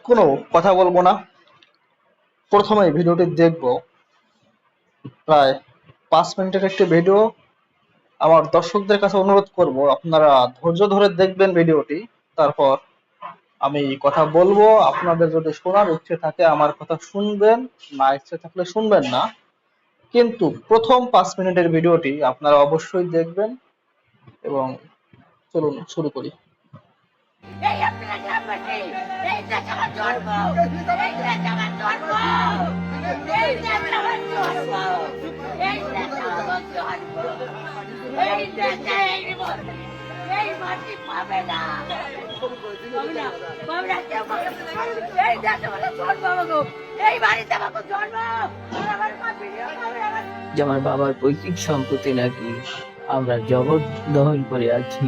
কোনো কথা বলবো না। প্রথমে ভিডিওটি দেখব, প্রায় 5 মিনিটের একটি ভিডিও। আমার দর্শকদের কাছে অনুরোধ করব আপনারা ধৈর্য ধরে দেখবেন ভিডিওটি। তারপর আমি কথা বলবো। আপনাদের যদি শোনার ইচ্ছে থাকে আমার কথা শুনবেন, না ইচ্ছে থাকলে শুনবেন না। কিন্তু প্রথম 5 মিনিটের ভিডিওটি আপনারা অবশ্যই দেখবেন। এবং চলুন শুরু করি। এই আপনারা গ্রামবাসী, এই দেশ আমার জন্ম, এই দেশ আমার জন্ম, এই দেশ আমার জন্ম, এই দেশ আমার জন্ম, এই দেশে এই মাটি পাবে না, পাবে না কেউ পাবে না। এই দেশে আমার জন্ম আমাকে, এই বাড়িতে আমাকে জন্ম, আমার মা ভিডিও পাবে আমার। যে আমার বাবার পৈতৃক সম্পত্তি নাকি আমরা জবরদখল করে আছি,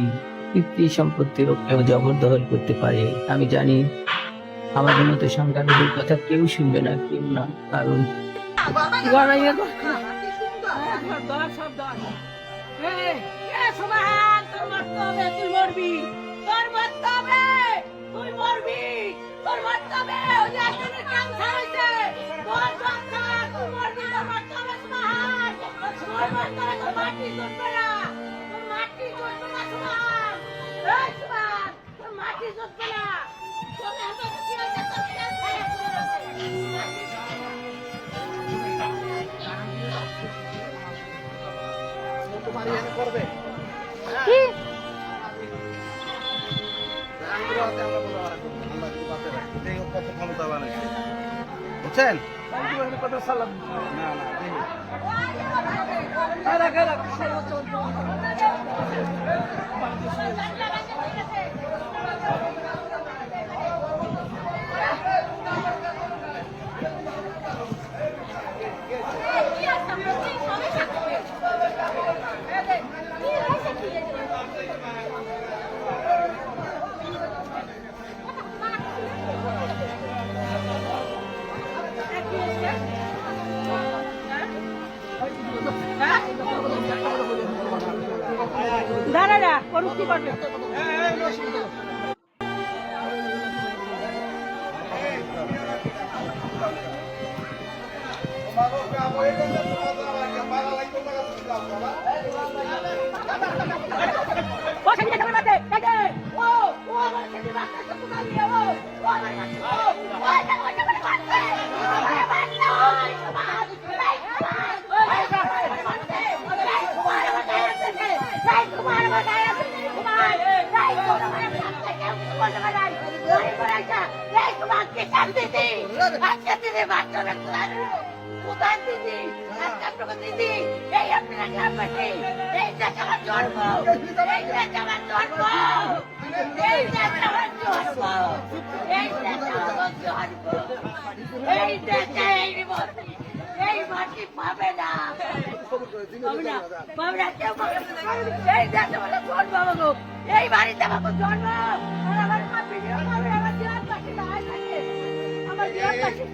পিতৃ সম্পত্তিও কেউ জবরদখল করতে পারে। আমি জানি আমাদের মতো সংখ্যালঘুর কথা কেউ শুনবে না, কেউ না, কারণ তুই মরবি, তোর মরতে হবে, তুই মরবি, তোর মরতে হবে, ওই যে একজনের ক্যান্সার হয়েছে, তোর মরতে হবে, তুই মরবি, তোর মরতে হবে, সুবহান, তোর মরতে হবে, তোর মাটি জুটবে না, তোর মাটি জুটবে না, সুবহান, এই সুবহান, তোর মাটি জুটবে না, তোর এত কি হয়েছে, তোর ক্যান্সার কি? বুঝছেন? দাঁড়া করুক কি করবে ও সেদিকে যাবে বাদে দেখে ও ও আমার সেদিকে বাচ্চা সব তুলে নিয়ে ও ও আমার বাচ্চা ও ও এটা ওটা বলে বাচ্চা আমার বাচ্চা ওই সমাজ এই সমাজ ওই সমাজ বাচ্চা এই কুমার বাচ্চা আছে এই কুমার বাচ্চা আছে কুমার এই কুমার বাচ্চা কেউ বলতে পারে না ওই বড়াইটা এই কুমার কে শান্তি দে আজকে দিনে বাচ্চারা কুমার উদান দিদি আপনাকে দিদি এই আপনারা গ্রামবাসী এই দেশ আমার জন্ম এই দেশ আমার জন্ম এই দেশ আমার জন্ম এই দেশ আমার জন্ম এই দেশে এই মাটি পাবে না পাবে না পাবে না কেউ পাবে না এই দেশ আমার জন্ম আমাকে এই বাড়িতে আমাকে জন্ম আর আমার মা ভিডিও পাবে আমার জীবন পাখি দাঁড়ায় থাকে আমার জীবন পাখি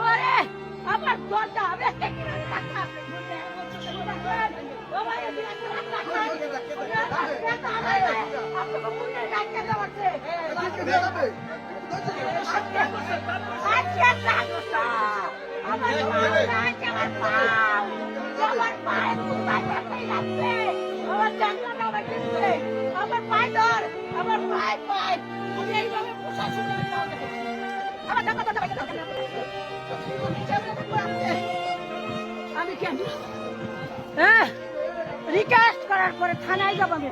ওরে আমার দরজা আমি একটা কিনে টাকা আমার পায়ে ধর আমার পায়ে পায়ে আমি এইভাবে প্রশাসন আমার টাকা আমি কেন হ্যাঁ রিকোয়েস্ট করার পরে থানায় যাব আমি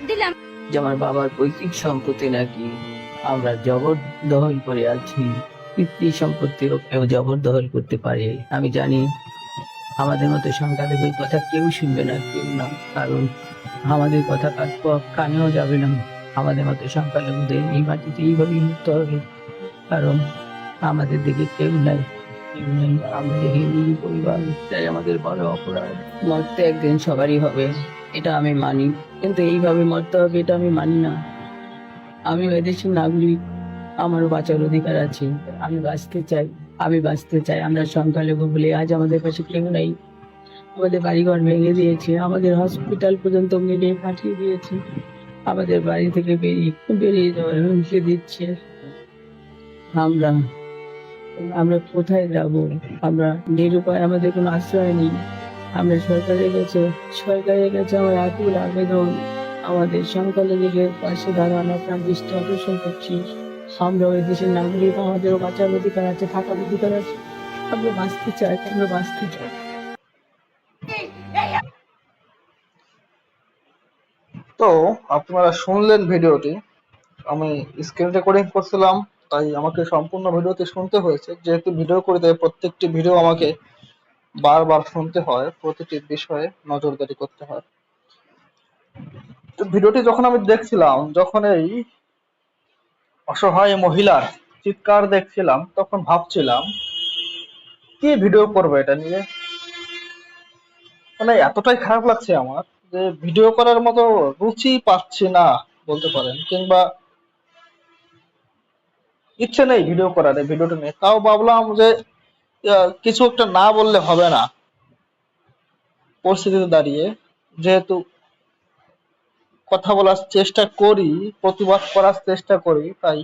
দিলাম যে আমার বাবার পৈতৃক সম্পত্তি নাকি আমরা জবরদখল করে আছি, পিতৃ সম্পত্তিও কেউ জবরদখল করতে পারে। আমি জানি আমাদের মতো সংখ্যালঘুর কথা কেউ শুনবে না, কেউ না, কারণ আমাদের কথা কানেও যাবে না। আমাদের মতো সংখ্যালঘুদের এই মাটিতে এইভাবেই মরতে হবে, কারণ আমাদের দিকে কেউ নাই, কেউ নেই। আমরা হিন্দু পরিবার, তাই আমাদের বড় অপরাধ। মরতে একদিন সবারই হবে, এটা আমি মানি, কিন্তু এইভাবে মরতে হবে এটা আমি মানি না। আমি এদেশের নাগরিক, আমার বাঁচার অধিকার আছে, আমি বাঁচতে চাই, আমি বাঁচতে চাই। আমরা সংখ্যালঘু বলে আজ আমাদের কাছে কেউ নাই। আমাদের বাড়িঘর ভেঙে দিয়েছে, আমাদের হসপিটাল পর্যন্ত মেরে পাঠিয়ে দিয়েছে। আমাদের বাড়ি থেকে বেরিয়ে যাওয়ার হুমকি দিচ্ছে। আমরা আমরা কোথায় যাব? আমরা নিরুপায়, আমাদের কোনো আশ্রয় নেই। আমরা সরকারের কাছে আমার আকুল আবেদন, আমাদের সংখ্যালঘুদের পাশে দাঁড়ানো, আপনার দৃষ্টি আকর্ষণ করছি। আমরা ওই দেশের নাগরিক, আমাদেরও বাঁচার অধিকার আছে, থাকার অধিকার আছে। আমরা বাঁচতে চাই। তো আপনারা শুনলেন ভিডিওটি। আমি স্ক্রিন রেকর্ডিং করছিলাম, তাই আমাকে সম্পূর্ণ ভিডিওটি শুনতে হয়েছে। যেহেতু ভিডিও করে দেয়, প্রত্যেকটি ভিডিও আমাকে বারবার শুনতে হয়, প্রতিটি বিষয়ে নজরদারি করতে হয়। তো ভিডিওটি যখন আমি দেখছিলাম, যখন এই অসহায় মহিলার চিৎকার দেখছিলাম, তখন ভাবছিলাম কি ভিডিও করবো এটা নিয়ে। মানে এতটাই খারাপ লাগছে আমার যে ভিডিও করার মতো রুচি পাচ্ছি না বলতে পারেন, কিংবা ইচ্ছে নেই ভিডিও করার এই ভিডিওটা নিয়ে। তাও ভাবলাম যে কিছু একটা না বললে হবে না পরিস্থিতিতে দাঁড়িয়ে, যেহেতু কথা বলার চেষ্টা করি, প্রতিবাদ করার চেষ্টা করি, তাই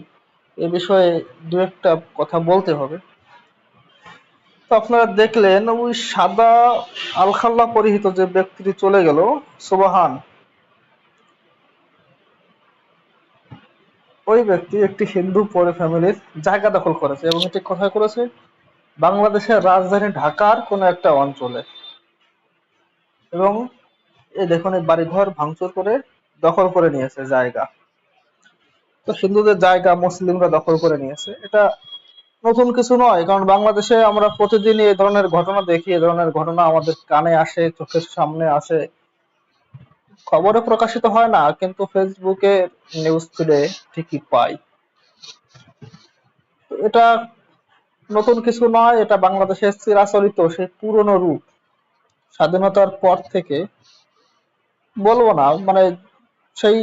এ বিষয়ে দু একটা কথা বলতে হবে। তো আপনারা দেখলেন ওই সাদা আলখাল্লা পরিহিত যে ব্যক্তিটি চলে গেল, সুবহান, ওই ব্যক্তি একটি হিন্দু ফ্যামিলির জায়গা দখল করেছে, এবং এটি কোথায় করেছে? বাংলাদেশের রাজধানী ঢাকার কোনো একটা অঞ্চলে। এবং এই দেখুন, এই বাড়িঘর ভাঙচুর করে দখল করে নিয়েছে জায়গা। তো হিন্দুদের জায়গা মুসলিমরা দখল করে নিয়েছে, এটা নতুন কিছু নয়। কারণ বাংলাদেশে আমরা প্রতিদিনই এই ধরনের ঘটনা দেখি, এই ধরনের ঘটনা আমাদের কানে আসে, চোখের সামনে আসে, খবরে প্রকাশিত হয় না, কিন্তু ফেসবুকে নিউজ ফিডে ঠিকই পাই। তো এটা নতুন কিছু নয়, এটা বাংলাদেশের চিরাচরিত সেই পুরনো রূপ। স্বাধীনতার পর থেকে, বলবো না, মানে সেই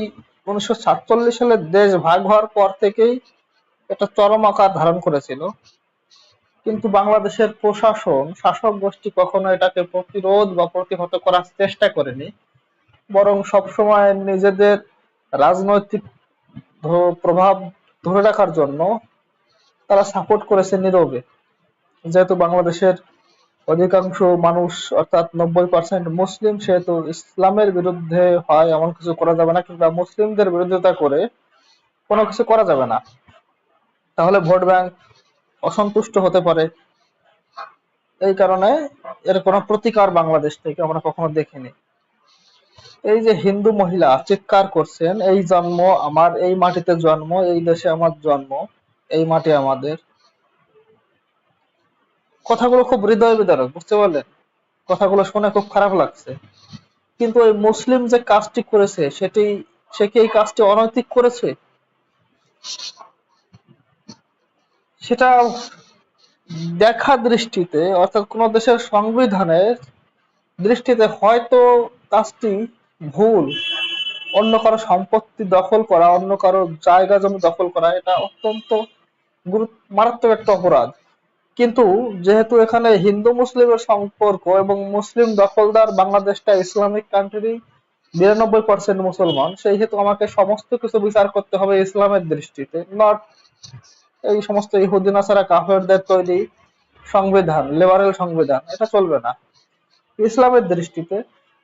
1947 সালে দেশ ভাগ হওয়ার পর থেকেই এটা চরম আকার ধারণ করেছিল। কিন্তু বাংলাদেশের প্রশাসন, শাসক গোষ্ঠী কখনো এটাকে প্রতিরোধ বা প্রতিহত করার চেষ্টা করেনি, বরং সবসময় নিজেদের রাজনৈতিক প্রভাব ধরে রাখার জন্য তারা সাপোর্ট করেছে নীরবে। যেহেতু বাংলাদেশের অধিকাংশ মানুষ, অর্থাৎ 90% মুসলিম, সেহেতু ইসলামের বিরুদ্ধে হয় এমন কিছু করা যাবে না, কিংবা মুসলিমদের বিরোধিতা করে কোনো কিছু করা যাবে না, তাহলে ভোট ব্যাংক অসন্তুষ্ট হতে পারে। এই কারণে এর কোনো প্রতিকার বাংলাদেশ থেকে আমরা কখনো দেখিনি। এই যে হিন্দু মহিলা চিৎকার করছেন, এই জন্ম আমার, এই মাটিতে জন্ম, এই দেশে আমার জন্ম, এই মাটি আমাদের, কথাগুলো খুব হৃদয় বিদারক, বুঝতে পারলেন? কথাগুলো শুনে খুব খারাপ লাগছে। কিন্তু ওই মুসলিম যে কাজটি করেছে, সে কি এই কাজটি অনৈতিক করেছে? সেটা দেখা দৃষ্টিতে, অর্থাৎ কোন দেশের সংবিধানের দৃষ্টিতে হয়তো কাজটি ভুল। অন্য কারো সম্পত্তি দখল করা, অন্য কারো জায়গা জমি দখল করা, এটা অত্যন্ত মারাত্মক একটা অপরাধ। কিন্তু যেহেতু এখানে হিন্দু মুসলিমের সম্পর্ক, এবং মুসলিম দখলদার, বাংলাদেশটা ইসলামিক কান্ট্রি, 92% মুসলমান, সেই হেতু আমাকে সমস্ত কিছু বিচার করতে হবে ইসলামের দৃষ্টিতে, নট এই সমস্ত ইহুদি নাসারা কাফেরদের তৈরি সংবিধান, লিবারেল সংবিধান, এটা চলবে না। ইসলামের দৃষ্টিতে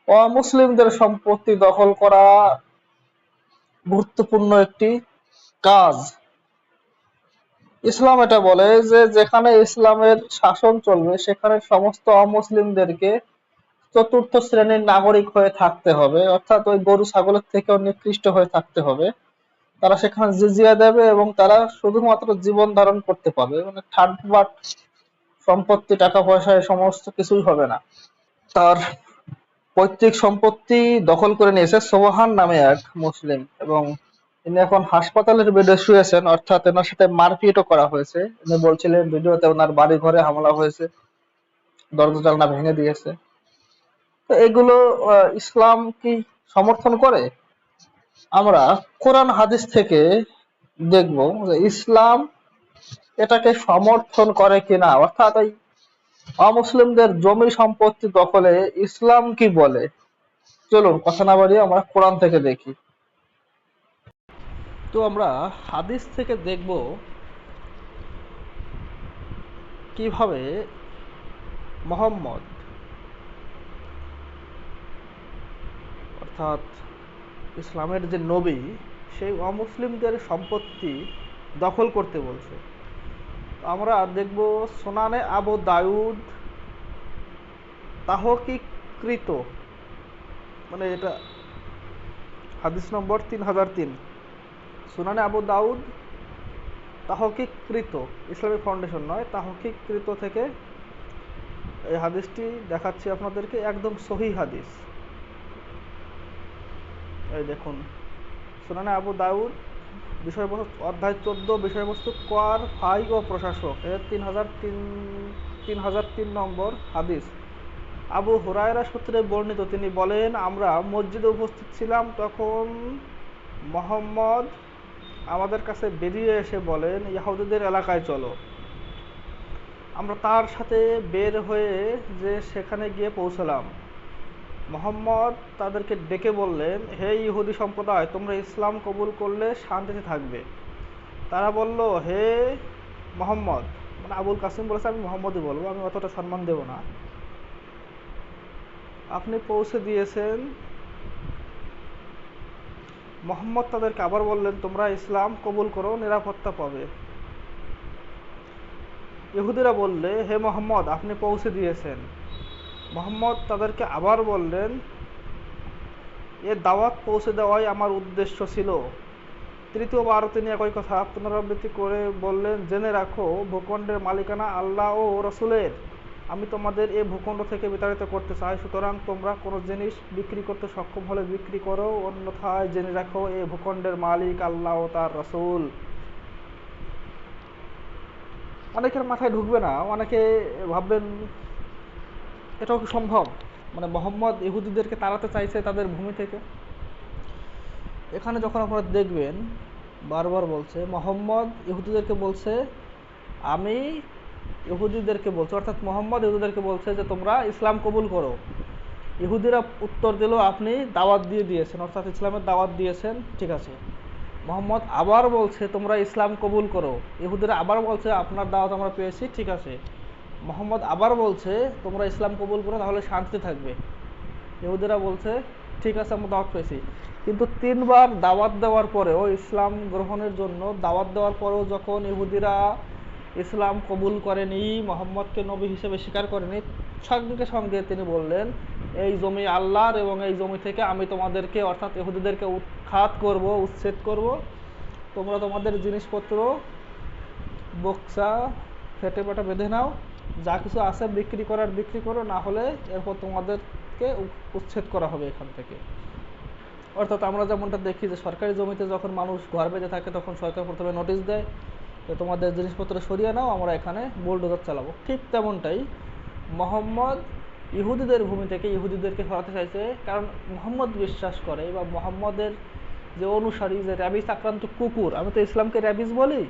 অমুসলিমদের সম্পত্তি দখল করা গুরুত্বপূর্ণ একটি কাজ। ইসলাম এটা বলে যে যেখানে ইসলামের শাসন চলবে, সেখানে সমস্ত অমুসলিমদেরকে চতুর্থ শ্রেণীর নাগরিক হয়ে থাকতে হবে, অর্থাৎ ওই গরু ছাগলের থেকেও নিকৃষ্ট হয়ে থাকতে হবে। তারা সেখানে জিজিয়া দেবে, এবং তারা শুধুমাত্র জীবন ধারণ করতে পারবে, মানে ঠাটবাট সম্পত্তি, টাকা পয়সা, এই সমস্ত কিছুই হবে না। তার পৈতৃক সম্পত্তি দখল করে নিয়েছে সোবহান নামে এক মুসলিম, এবং তিনি এখন হাসপাতালের বেডে শুয়েছেন, অর্থাৎ এনার সাথে মারপিটও করা হয়েছে। উনি বলছিলেন ভিডিওতে ওনার বাড়ি ঘরে হামলা হয়েছে, দরজা জানলা ভেঙে দিয়েছে। তো এগুলো ইসলাম কি সমর্থন করে? আমরা কোরআন হাদিস থেকে দেখব যে ইসলাম এটাকে সমর্থন করে কিনা, অর্থাৎ ওই অমুসলিমদের জমি সম্পত্তি দখলে ইসলাম কি বলে। চলুন কথা না বাড়িয়ে আমরা কোরআন থেকে দেখি। তো আমরা হাদিস থেকে দেখব কিভাবে মোহাম্মদ অর্থাৎ ইসলামের যে নবী সেই অমুসলিমদের সম্পত্তি দখল করতে বলছে। আমরা দেখব সুনানে আবু দাউদ তাহকিকৃত, মানে এটা হাদিস নম্বর 3003, সুনানে আবু দাউদ তাহকিকৃত, ইসলামিক ফাউন্ডেশন নয়, তাহকিকৃত থেকে এই হাদিসটি দেখাচ্ছি আপনাদেরকে, একদম সহিহ হাদিস। এই দেখুন, সুনানে আবু দাউদ বিষয়বস্তু অধ্যায় 14, বিষয়বস্তু কর, ফাই ও প্রশাসক, এর 3003 নম্বর হাদিস। আবু হুরায়রা সূত্রে বর্ণিত, তিনি বলেন, আমরা মসজিদে উপস্থিত ছিলাম, তখন মোহাম্মদ আমাদের কাছে বেরিয়ে এসে বলেন, ইহুদীদের এলাকায় চলো। আমরা তার সাথে বের হয়ে যে সেখানে গিয়ে পৌঁছলাম। মোহাম্মদ তাদেরকে ডেকে বললেন, হে ইহুদি সম্প্রদায়, তোমরা ইসলাম কবুল করলে শান্তিতে থাকবে। তারা বলল, হে মোহাম্মদ, মানে আবুল কাসিম বলেছে, আমি মোহাম্মদই বলবো, আমি অতটা সম্মান দেব না, আপনি পৌঁছে দিয়েছেন। মোহাম্মদ তাদেরকে আবার বললেন, তোমরা ইসলাম কবুল করো, নিরাপত্তা পাবে। ইহুদিরা বললে, হে মোহাম্মদ, আপনি পৌঁছে দিয়েছেন। মোহাম্মদ তাদেরকে আবার বললেন, এ দাওয়াত পৌঁছে দেওয়াই আমার উদ্দেশ্য ছিল। তৃতীয়বারও তিনি একই কথা পুনরাবৃত্তি করে বললেন, জেনে রাখো, ভূখণ্ডের মালিকানা আল্লাহ ও রসুলের। আমি তোমাদের এ ভূখণ্ড থেকে বিতাড়িত করতে চাই, সুতরাং তোমরা কোনো জিনিস বিক্রি করতে সক্ষম হলে বিক্রি করো, অন্যথায় জেনে রাখো, এ ভূখণ্ডের মালিক আল্লাহ ও তার রসুল। অনেকের মাথায় ঢুকবে না, অনেকে ভাববেন এটাও কি সম্ভব, মানে মোহাম্মদ ইহুদিদেরকে তাড়াতে চাইছে তাদের ভূমি থেকে। এখানে যখন আপনারা দেখবেন বারবার বলছে মোহাম্মদ ইহুদিদেরকে বলছে, আমি ইহুদিদেরকে বলছে, অর্থাৎ মোহাম্মদ ইহুদিদেরকে বলছে যে তোমরা ইসলাম কবুল করো। ইহুদিরা উত্তর দিল, আপনি দাওয়াত দিয়ে দিয়েছেন, অর্থাৎ ইসলামের দাওয়াত দিয়েছেন, ঠিক আছে। মোহাম্মদ আবার বলছে তোমরা ইসলাম কবুল করো। ইহুদিরা আবার বলছে আপনার দাওয়াত আমরা পেয়েছি, ঠিক আছে। মোহাম্মদ আবার বলছে তোমরা ইসলাম কবুল করো, তাহলে শান্তি থাকবে। ইহুদিরা বলছে ঠিক আছে, আমরা দাওয়াত পেয়েছি। কিন্তু 3 বার দাওয়াত দেওয়ার পরেও, ইসলাম গ্রহণের জন্য দাওয়াত দেওয়ার পরেও যখন ইহুদিরা ইসলাম কবুল করেনি, মোহাম্মদকে নবী হিসেবে স্বীকার করেনি, সঙ্গে সঙ্গে তিনি বললেন, এই জমি আল্লাহর এবং এই জমি থেকে আমি তোমাদেরকে, অর্থাৎ ইহুদিদেরকে উৎখাত করব, উচ্ছেদ করব। তোমরা তোমাদের জিনিসপত্র বক্সা ফেটে পেটা বেঁধে নাও, যা কিছু আছে বিক্রি করার বিক্রি করো, না হলে এরপর তোমাদেরকে উচ্ছেদ করা হবে এখান থেকে। অর্থাৎ আমরা যেমনটা দেখি যে সরকারি জমিতে যখন মানুষ ঘর বেঁধে থাকে, তখন সরকার প্রথমে নোটিশ দেয় যে তোমাদের জিনিসপত্র সরিয়ে নাও, আমরা এখানে বুলডোজার চালাবো। ঠিক তেমনটাই মোহাম্মদ ইহুদিদের ভূমি থেকে ইহুদিদেরকে সরাতে চাইছে, কারণ মোহাম্মদ বিশ্বাস করে, বা মোহাম্মদের যে অনুসারী, যে র্যাবিস আক্রান্ত কুকুর, আমি তো ইসলামকে র্যাবিস বলি,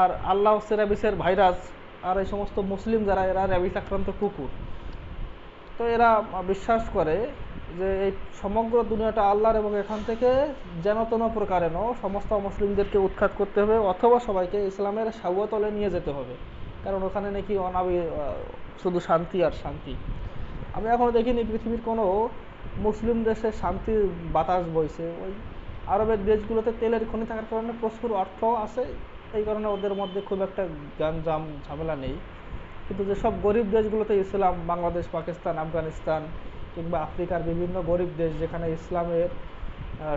আর আল্লাহ হচ্ছে র্যাবিসের ভাইরাস, আর এই সমস্ত মুসলিম যারা, এরা র্যাবিস আক্রান্ত কুকুর। তো এরা বিশ্বাস করে যে এই সমগ্র দুনিয়াটা আল্লাহর, এবং এখান থেকে যেন তেন প্রকারেণ সমস্ত মুসলিমদেরকে উৎখাত করতে হবে, অথবা সবাইকে ইসলামের সাওয়াতলে নিয়ে যেতে হবে, কারণ ওখানে নাকি শুধু শান্তি আর শান্তি। আমি এখনো দেখিনি পৃথিবীর কোনো মুসলিম দেশে শান্তির বাতাস বইছে। ওই আরবের দেশগুলোতে তেলের খনি থাকার কারণে প্রচুর অর্থ আছে, এই কারণে ওদের মধ্যে খুব একটা গ্যাঞ্জাম ঝামেলা নেই। কিন্তু যেসব গরিব দেশগুলোতে ইসলাম, বাংলাদেশ, পাকিস্তান, আফগানিস্তান কিংবা আফ্রিকার বিভিন্ন গরিব দেশ, যেখানে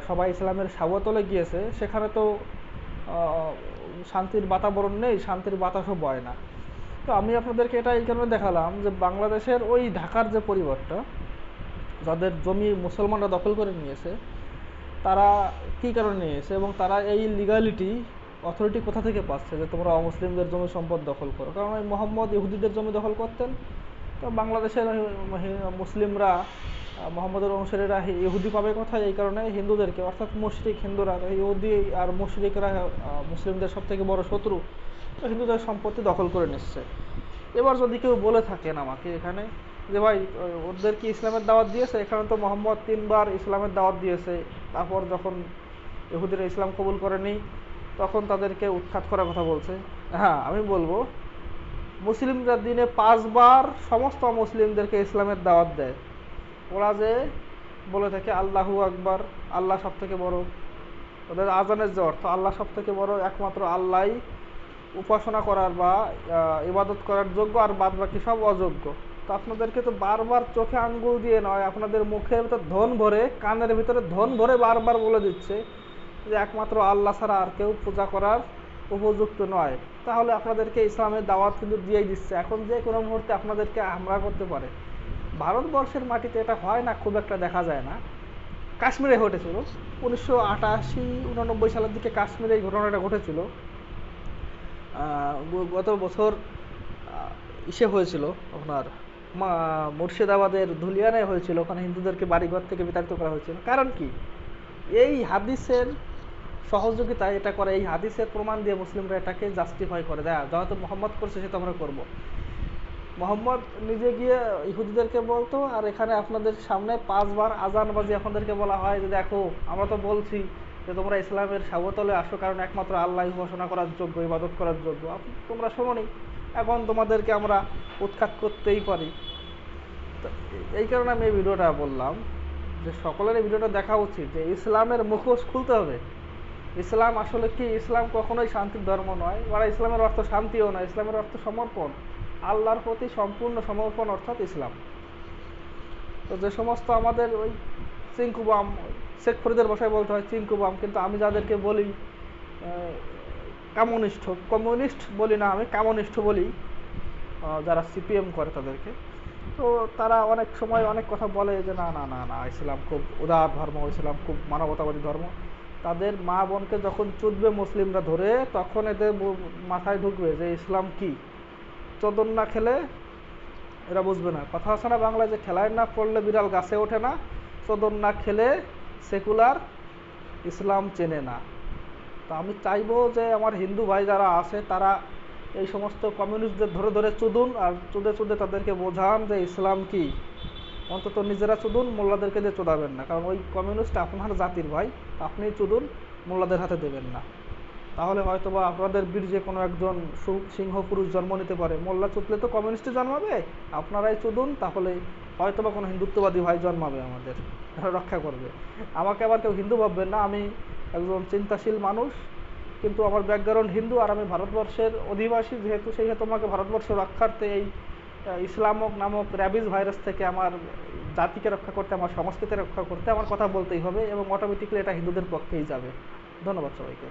সবাই ইসলামের সাওয়াতলে গিয়েছে, সেখানে তো শান্তির বাতাবরণ নেই, শান্তির বাতাসও বয় না। তো আমি আপনাদেরকে এটা এই কারণে দেখালাম যে বাংলাদেশের ওই ঢাকার যে পরিবারটা, যাদের জমি মুসলমানরা দখল করে নিয়েছে, তারা কী কারণে নিয়েছে, এবং তারা এই লিগালিটি অথরিটি কোথা থেকে পাচ্ছে যে তোমরা অমুসলিমদের জমি সম্পদ দখল করো। কারণ ওই মোহাম্মদ ইহুদিদের জমি দখল করতেন, তো বাংলাদেশের মুসলিমরা, মোহাম্মদের অনুসারীরা ইহুদি পাবে কোথায়, এই কারণে হিন্দুদেরকে, অর্থাৎ মুশরিক হিন্দুরা, ইহুদি আর মুশরিকরা মুসলিমদের সব থেকে বড় শত্রু, তো হিন্দুদের সম্পত্তি দখল করে নিচ্ছে। এবার যদি কেউ বলে থাকেন আমাকে এখানে যে ভাই ওদের কি ইসলামের দাওয়াত দিয়েছে, এখানে তো মোহাম্মদ 3 বার ইসলামের দাওয়াত দিয়েছে, তারপর যখন ইহুদিরা ইসলাম কবুল করেনি, তখন তাদেরকে উৎখাত করার কথা বলছে। হ্যাঁ, আমি বলবো মুসলিমরা দিনে 5 বার সমস্ত মুসলিমদেরকে ইসলামের দাওয়াত দেয়। ওরা যে বলে থাকে আল্লাহু আকবার, আল্লাহ সব থেকে বড়, ওদের আজানের যে অর্থ আল্লাহ সব থেকে বড়, একমাত্র আল্লাহই উপাসনা করার বা ইবাদত করার যোগ্য, আর বাদ বাকি সব অযোগ্য। তো আপনাদেরকে তো বারবার চোখে আঙ্গুল দিয়ে নয়, আপনাদের মুখের ভিতর ধন ভরে, কানের ভিতরে ধন ভরে বারবার বলে দিচ্ছে যে একমাত্র আল্লাহ ছাড়া আর কেউ পূজা করার উপযুক্ত নয়। তাহলে আপনাদেরকে ইসলামের দাওয়াত কিন্তু দিয়েই দিচ্ছে, এখন যে কোনো মুহূর্তে আপনাদেরকে হামলা করতে পারে। ভারতবর্ষের মাটিতে এটা হয় না, খুব একটা দেখা যায় না। কাশ্মীরে ঘটেছিল 1988-89 সালের দিকে, কাশ্মীরে এই ঘটনাটা ঘটেছিল। গত বছর ইসে হয়েছিল আপনার মুর্শিদাবাদের ধুলিয়ানায় হয়েছিল, ওখানে হিন্দুদেরকে বাড়িঘর থেকে বিতাড়িত করা হয়েছিল। কারণ কি? এই হাদিসের সহযোগিতায় এটা করে, এই হাদিসের প্রমাণ দিয়ে মুসলিমরা এটাকে জাস্টিফাই করে দেয়, যেহেতু মোহাম্মদ করছে সেটা আমরা করব। মোহাম্মদ নিজে গিয়ে ইহুদিদেরকে বলতো, আর এখানে আপনাদের সামনে 5 বার আজানবাজি আপনাদেরকে বলা হয় যে দেখো আমরা তো বলছি যে তোমরা ইসলামের সাবতলে আসো, কারণ একমাত্র আল্লাহ উপাসনা করার যোগ্য, ইবাদত করার যোগ্য। তোমরা শোনোনি, এখন তোমাদেরকে আমরা উৎখাত করতেই পারি। তো এই কারণে আমি এই ভিডিওটা বললাম যে সকলের এই ভিডিওটা দেখা উচিত, যে ইসলামের মুখোশ খুলতে হবে। ইসলাম আসলে কি? ইসলাম কখনোই শান্তির ধর্ম নয়, ওরা ইসলামের অর্থ শান্তিও নয়, ইসলামের অর্থ সমর্পণ, আল্লাহর প্রতি সম্পূর্ণ সমর্পণ অর্থাৎ ইসলাম। তো যে সমস্ত আমাদের ওই চিঙ্কুবাম, শেখ ফরিদের ভাষায় বলতে হয় চিঙ্কুবাম, কিন্তু আমি যাদেরকে বলি কমিউনিস্ট বলি না, আমি কমিউনিস্ট বলি, যারা সিপিএম করে তাদেরকে। তো তারা অনেক সময় অনেক কথা বলে যে না না না না ইসলাম খুব উদার ধর্ম, ইসলাম খুব মানবতাবাদী ধর্ম। তাদের মা বোনকে যখন চুদবে মুসলিমরা ধরে, তখন এদের মাথায় ঢুকবে যে ইসলাম কি। চোদন না খেলে এরা বুঝবে না। কথা আছে না বাংলায় যে খেলায় না পড়লে বিড়াল গাছে ওঠে না, চোদন না খেলে সেকুলার ইসলাম চেনে না। তো আমি চাইবো যে আমার হিন্দু ভাই যারা আছে তারা এই সমস্ত কমিউনিস্টদের ধরে ধরে চুদুন, আর চুদে চুদে তাদেরকে বোঝান যে ইসলাম কি। অন্তত নিজেরা চুদুন, মোল্লাদেরকে দিয়ে চোদাবেন না, কারণ ওই কমিউনিস্ট আপনার জাতির ভাই, আপনি চুদুন, মোল্লাদের হাতে দেবেন না। তাহলে হয়তো বা আপনাদের বীর্যে কোনো একজন সিংহ পুরুষ জন্ম নিতে পারে। মোল্লা চুদলে তো কমিউনিস্টে জন্মাবে, আপনারাই চুদুন, তাহলে হয়তো বা কোনো হিন্দুত্ববাদী ভাই জন্মাবে, আমাদের রক্ষা করবে। আমাকে আবার কেউ হিন্দু ভাববেন না, আমি একজন চিন্তাশীল মানুষ, কিন্তু আমার ব্যাকগ্রাউন্ড হিন্দু, আর আমি ভারতবর্ষের অধিবাসী যেহেতু, সেই হেতু আমাকে ভারতবর্ষ রক্ষার্থে এই ইসলামক নামক র্যাবিস ভাইরাস থেকে আমার জাতিকে রক্ষা করতে, আমার সংস্কৃতি রক্ষা করতে আমার কথা বলতেই হবে, এবং অটোমেটিক্যালি এটা হিন্দুদের পক্ষেই যাবে। ধন্যবাদ সবাইকে।